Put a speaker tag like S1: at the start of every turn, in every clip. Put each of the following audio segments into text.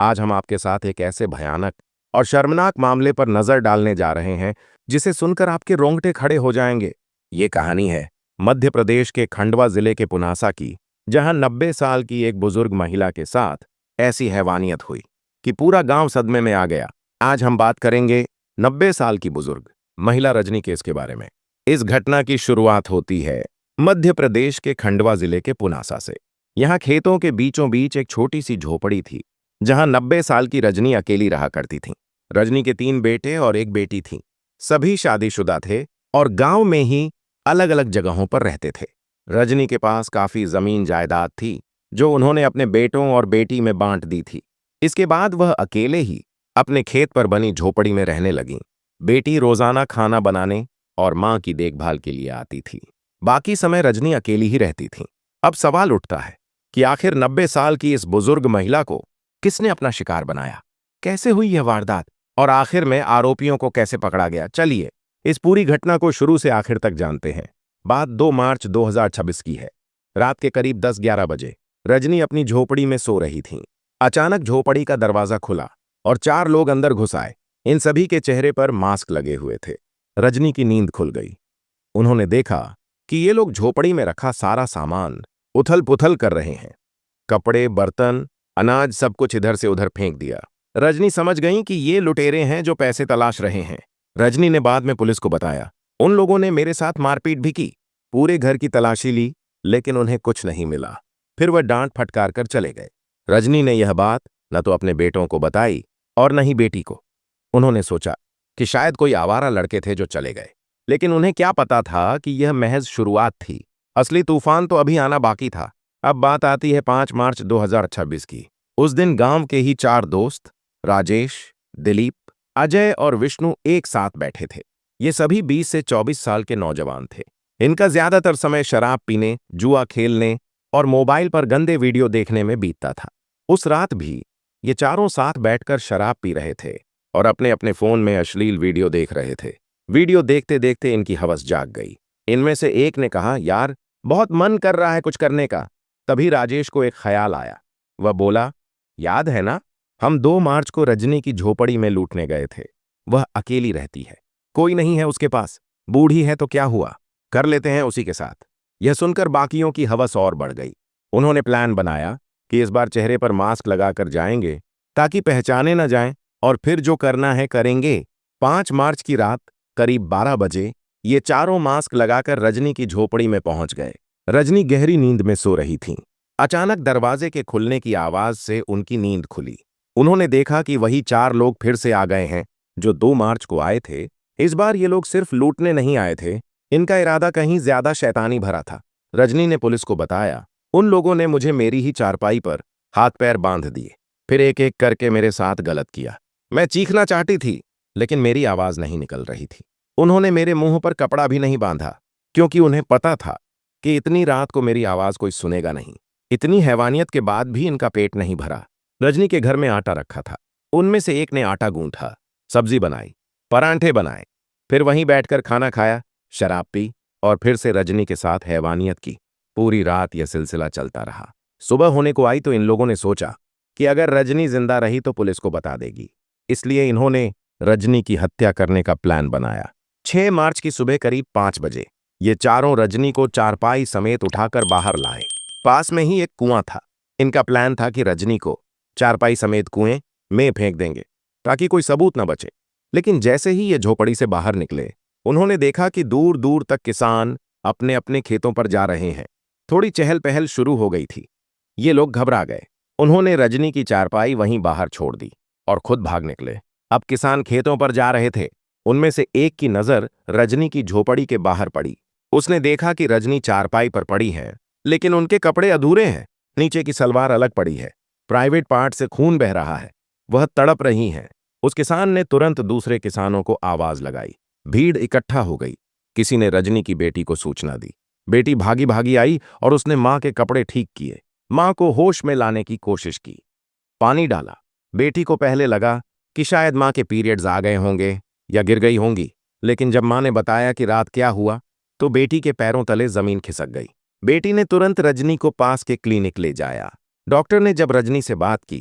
S1: आज हम आपके साथ एक ऐसे भयानक और शर्मनाक मामले पर नजर डालने जा रहे हैं जिसे सुनकर आपके रोंगटे खड़े हो जाएंगे। ये कहानी है मध्य प्रदेश के खंडवा जिले के पुनासा की, जहां 90 साल की एक बुजुर्ग महिला के साथ ऐसी हैवानियत हुई कि पूरा गांव सदमे में आ गया। आज हम बात करेंगे 90 साल की बुजुर्ग महिला रजनी केस के बारे में। इस घटना की शुरुआत होती है मध्य प्रदेश के खंडवा जिले के पुनासा से। यहाँ खेतों के बीचों बीच एक छोटी सी झोपड़ी थी, जहां 90 साल की रजनी अकेली रहा करती थी। रजनी के 3 बेटे और एक बेटी थी। सभी शादीशुदा थे और गांव में ही अलग अलग जगहों पर रहते थे। रजनी के पास काफी जमीन जायदाद थी, जो उन्होंने अपने बेटों और बेटी में बांट दी थी। इसके बाद वह अकेले ही अपने खेत पर बनी झोपड़ी में रहने लगीं। बेटी रोजाना खाना बनाने और मां की देखभाल के लिए आती थी। बाकी समय रजनी अकेली ही रहती थी। अब सवाल उठता है कि आखिर 90 साल की इस बुजुर्ग महिला को किसने अपना शिकार बनाया? कैसे हुई यह वारदात? और आखिर में आरोपियों को कैसे पकड़ा गया? चलिए इस पूरी घटना को शुरू से आखिर तक जानते हैं। बात 2 मार्च 2026 की है। रात के करीब 10-11 बजे रजनी अपनी झोपड़ी में सो रही थीं। अचानक झोपड़ी का दरवाजा खुला और 4 लोग अंदर घुस आए। इन सभी के चेहरे पर मास्क लगे हुए थे। रजनी की नींद खुल गई। उन्होंने देखा कि ये लोग झोपड़ी में रखा सारा सामान उथल पुथल कर रहे हैं। कपड़े, बर्तन, अनाज सब कुछ इधर से उधर फेंक दिया। रजनी समझ गई कि ये लुटेरे हैं जो पैसे तलाश रहे हैं। रजनी ने बाद में पुलिस को बताया, उन लोगों ने मेरे साथ मारपीट भी की। पूरे घर की तलाशी ली, लेकिन उन्हें कुछ नहीं मिला। फिर वह डांट फटकार कर चले गए। रजनी ने यह बात न तो अपने बेटों को बताई और न ही बेटी को। उन्होंने सोचा कि शायद कोई आवारा लड़के थे जो चले गए, लेकिन उन्हें क्या पता था कि यह महज शुरुआत थी। असली तूफान तो अभी आना बाकी था। अब बात आती है 5 मार्च 2026 की। उस दिन गांव के ही 4 दोस्त राजेश, दिलीप, अजय और विष्णु एक साथ बैठे थे। ये सभी 20 से 24 साल के नौजवान थे। इनका ज्यादातर समय शराब पीने, जुआ खेलने और मोबाइल पर गंदे वीडियो देखने में बीतता था। उस रात भी ये चारों साथ बैठकर शराब पी रहे थे और अपने अपने फोन में अश्लील वीडियो देख रहे थे। वीडियो देखते देखते इनकी हवस जाग गई। इनमें से एक ने कहा, यार बहुत मन कर रहा है कुछ करने का। तभी राजेश को एक ख्याल आया। वह बोला, याद है ना, हम 2 मार्च को रजनी की झोपड़ी में लूटने गए थे। वह अकेली रहती है, कोई नहीं है उसके पास। बूढ़ी है तो क्या हुआ, कर लेते हैं उसी के साथ। यह सुनकर बाकियों की हवस और बढ़ गई। उन्होंने प्लान बनाया कि इस बार चेहरे पर मास्क लगाकर जाएंगे ताकि पहचाने न जाएं, और फिर जो करना है करेंगे। 5 मार्च की रात करीब 12 बजे ये चारों मास्क लगाकर रजनी की झोपड़ी में पहुंच गए। रजनी गहरी नींद में सो रही थीं। अचानक दरवाजे के खुलने की आवाज से उनकी नींद खुली। उन्होंने देखा कि वही 4 लोग फिर से आ गए हैं जो 2 मार्च को आए थे। इस बार ये लोग सिर्फ लूटने नहीं आए थे, इनका इरादा कहीं ज्यादा शैतानी भरा था। रजनी ने पुलिस को बताया, उन लोगों ने मुझे मेरी ही चारपाई पर हाथ पैर बांध दिए, फिर एक एक करके मेरे साथ गलत किया। मैं चीखना चाहती थी, लेकिन मेरी आवाज नहीं निकल रही थी। उन्होंने मेरे मुंह पर कपड़ा भी नहीं बांधा, क्योंकि उन्हें पता था कि इतनी रात को मेरी आवाज कोई सुनेगा नहीं। इतनी हैवानियत के बाद भी इनका पेट नहीं भरा। रजनी के घर में आटा रखा था। उनमें से एक ने आटा गूंथा, सब्जी बनाई, परांठे बनाए, फिर वहीं बैठकर खाना खाया, शराब पी और फिर से रजनी के साथ हैवानियत की। पूरी रात यह सिलसिला चलता रहा। सुबह होने को आई तो इन लोगों ने सोचा कि अगर रजनी जिंदा रही तो पुलिस को बता देगी, इसलिए इन्होंने रजनी की हत्या करने का प्लान बनाया। 6 मार्च की सुबह करीब 5 बजे ये चारों रजनी को चारपाई समेत उठाकर बाहर लाए। पास में ही एक कुआं था। इनका प्लान था कि रजनी को चारपाई समेत कुएं में फेंक देंगे ताकि कोई सबूत न बचे। लेकिन जैसे ही ये झोपड़ी से बाहर निकले, उन्होंने देखा कि दूर दूर तक किसान अपने अपने खेतों पर जा रहे हैं। थोड़ी चहल पहल शुरू हो गई थी। ये लोग घबरा गए। उन्होंने रजनी की चारपाई वहीं बाहर छोड़ दी और खुद भाग निकले। अब किसान खेतों पर जा रहे थे। उनमें से एक की नजर रजनी की झोपड़ी के बाहर पड़ी। उसने देखा कि रजनी चारपाई पर पड़ी है, लेकिन उनके कपड़े अधूरे हैं। नीचे की सलवार अलग पड़ी है, प्राइवेट पार्ट से खून बह रहा है, वह तड़प रही हैं। उस किसान ने तुरंत दूसरे किसानों को आवाज लगाई। भीड़ इकट्ठा हो गई। किसी ने रजनी की बेटी को सूचना दी। बेटी भागी भागी आई और उसने मां के कपड़े ठीक किए, मां को होश में लाने की कोशिश की, पानी डाला। बेटी को पहले लगा कि शायद मां के पीरियड्स आ गए होंगे या गिर गई होंगी, लेकिन जब मां ने बताया कि रात क्या हुआ तो बेटी के पैरों तले जमीन खिसक गई। बेटी ने तुरंत रजनी को पास के क्लिनिक ले जाया। डॉक्टर ने जब रजनी से बात की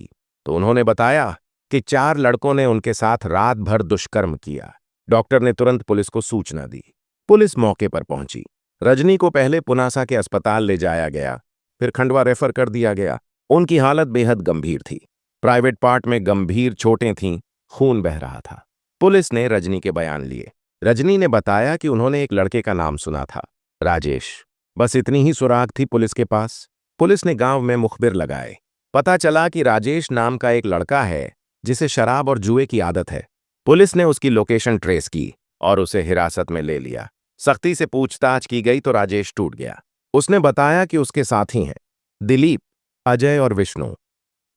S1: तो उन्होंने बताया कि 4 लड़कों ने उनके साथ रात भर दुष्कर्म किया। डॉक्टर ने तुरंत पुलिस को सूचना दी। पुलिस मौके पर पहुंची। रजनी को पहले पुनासा के अस्पताल ले जाया गया, फिर खंडवा रेफर कर दिया गया। उनकी हालत बेहद गंभीर थी। प्राइवेट पार्ट में गंभीर चोटें थीं, खून बह रहा था। पुलिस ने रजनी के बयान लिए। रजनी ने बताया कि उन्होंने एक लड़के का नाम सुना था, राजेश। बस इतनी ही सुराग थी पुलिस के पास। पुलिस ने गांव में मुखबिर लगाए। पता चला कि राजेश नाम का एक लड़का है जिसे शराब और जुए की आदत है। पुलिस ने उसकी लोकेशन ट्रेस की और उसे हिरासत में ले लिया। सख्ती से पूछताछ की गई तो राजेश टूट गया। उसने बताया कि उसके साथी हैं दिलीप, अजय और विष्णु।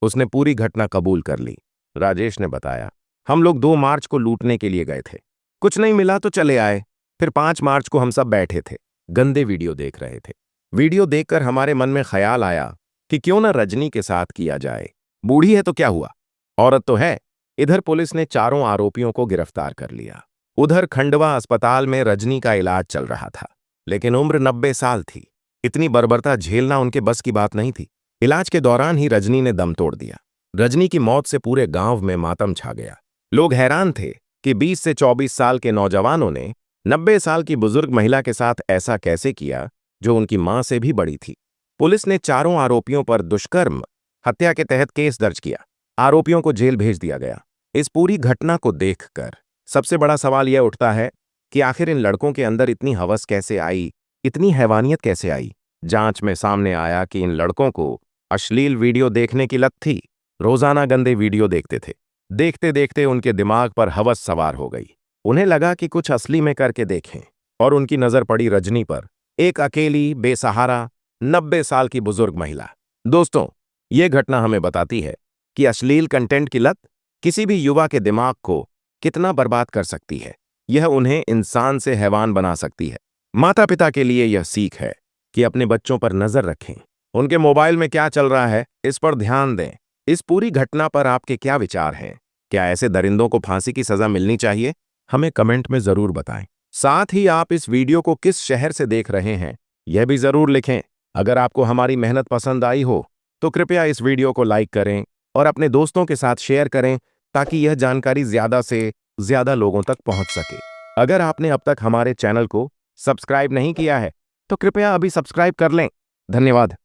S1: उसने पूरी घटना कबूल कर ली। राजेश ने बताया, हम लोग 2 मार्च को लूटने के लिए गए थे। कुछ नहीं मिला तो चले आए। फिर 5 मार्च को हम सब बैठे थे, गंदे वीडियो देख रहे थे। वीडियो देखकर हमारे मन में ख्याल आया कि क्यों ना रजनी के साथ किया जाए। बूढ़ी है तो क्या हुआ, औरत तो है। इधर पुलिस ने चारों आरोपियों को गिरफ्तार कर लिया। उधर खंडवा अस्पताल में रजनी का इलाज चल रहा था, लेकिन उम्र 90 साल थी। इतनी बर्बरता झेलना उनके बस की बात नहीं थी। इलाज के दौरान ही रजनी ने दम तोड़ दिया। रजनी की मौत से पूरे गांव में मातम छा गया। लोग हैरान थे कि 20 से 24 साल के नौजवानों ने 90 साल की बुजुर्ग महिला के साथ ऐसा कैसे किया, जो उनकी मां से भी बड़ी थी। पुलिस ने चारों आरोपियों पर दुष्कर्म, हत्या के तहत केस दर्ज किया। आरोपियों को जेल भेज दिया गया। इस पूरी घटना को देखकर सबसे बड़ा सवाल यह उठता है कि आखिर इन लड़कों के अंदर इतनी हवस कैसे आई, इतनी हैवानियत कैसे आई। जांच में सामने आया कि इन लड़कों को अश्लील वीडियो देखने की लत थी। रोजाना गंदे वीडियो देखते थे। देखते देखते उनके दिमाग पर हवस सवार हो गई। उन्हें लगा कि कुछ असली में करके देखें, और उनकी नजर पड़ी रजनी पर, एक अकेली बेसहारा 90 साल की बुजुर्ग महिला। दोस्तों, ये घटना हमें बताती है कि अश्लील कंटेंट की लत किसी भी युवा के दिमाग को कितना बर्बाद कर सकती है। यह उन्हें इंसान से हैवान बना सकती है। माता पिता के लिए यह सीख है कि अपने बच्चों पर नजर रखें। उनके मोबाइल में क्या चल रहा है, इस पर ध्यान दें। इस पूरी घटना पर आपके क्या विचार हैं? क्या ऐसे दरिंदों को फांसी की सजा मिलनी चाहिए? हमें कमेंट में जरूर बताएं। साथ ही आप इस वीडियो को किस शहर से देख रहे हैं, यह भी जरूर लिखें। अगर आपको हमारी मेहनत पसंद आई हो तो कृपया इस वीडियो को लाइक करें और अपने दोस्तों के साथ शेयर करें, ताकि यह जानकारी ज्यादा से ज्यादा लोगों तक पहुंच सके। अगर आपने अब तक हमारे चैनल को सब्सक्राइब नहीं किया है तो कृपया अभी सब्सक्राइब कर लें। धन्यवाद।